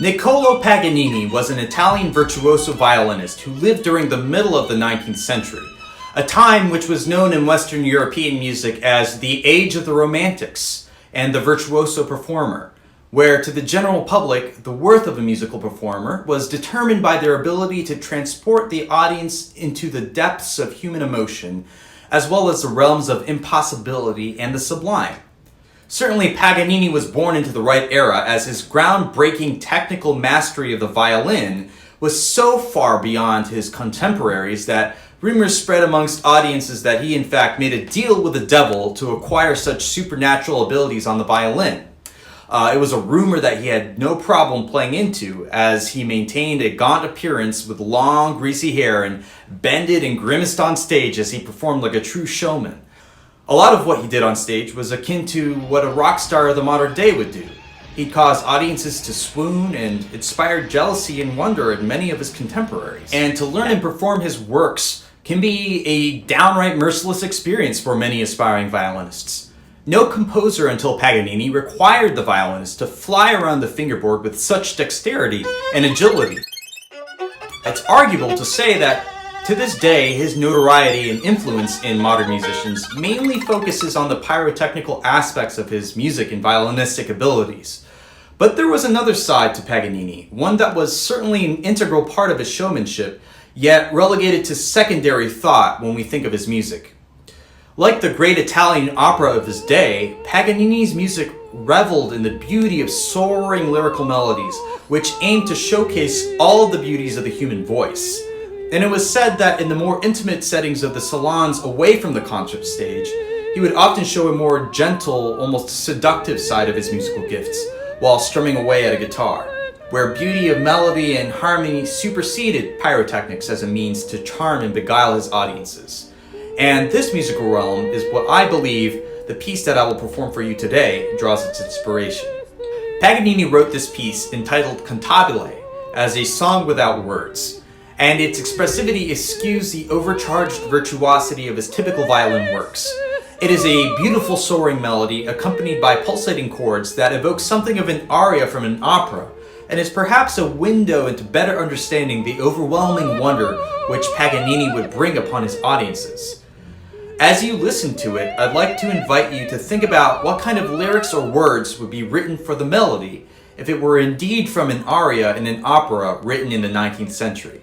Niccolo Paganini was an Italian virtuoso violinist who lived during the middle of the 19th century, a time which was known in Western European music as the Age of the Romantics and the virtuoso performer, where to the general public, the worth of a musical performer was determined by their ability to transport the audience into the depths of human emotion, as well as the realms of impossibility and the sublime. Certainly, Paganini was born into the right era, as his groundbreaking technical mastery of the violin was so far beyond his contemporaries that rumors spread amongst audiences that he in fact made a deal with the devil to acquire such supernatural abilities on the violin. It was a rumor that he had no problem playing into, as he maintained a gaunt appearance with long, greasy hair and bended and grimaced on stage as he performed like a true showman. A lot of what he did on stage was akin to what a rock star of the modern day would do. He'd cause audiences to swoon and inspired jealousy and wonder in many of his contemporaries. And to learn and perform his works can be a downright merciless experience for many aspiring violinists. No composer until Paganini required the violinist to fly around the fingerboard with such dexterity and agility. It's arguable to say that to this day, his notoriety and influence in modern musicians mainly focuses on the pyrotechnical aspects of his music and violinistic abilities. But there was another side to Paganini, one that was certainly an integral part of his showmanship, yet relegated to secondary thought when we think of his music. Like the great Italian opera of his day, Paganini's music reveled in the beauty of soaring lyrical melodies, which aimed to showcase all of the beauties of the human voice. And it was said that in the more intimate settings of the salons away from the concert stage, he would often show a more gentle, almost seductive side of his musical gifts, while strumming away at a guitar, where beauty of melody and harmony superseded pyrotechnics as a means to charm and beguile his audiences. And this musical realm is what I believe the piece that I will perform for you today draws its inspiration. Paganini wrote this piece entitled Cantabile as a song without words, and its expressivity eschews the overcharged virtuosity of his typical violin works. It is a beautiful soaring melody accompanied by pulsating chords that evoke something of an aria from an opera, and is perhaps a window into better understanding the overwhelming wonder which Paganini would bring upon his audiences. As you listen to it, I'd like to invite you to think about what kind of lyrics or words would be written for the melody if it were indeed from an aria in an opera written in the 19th century.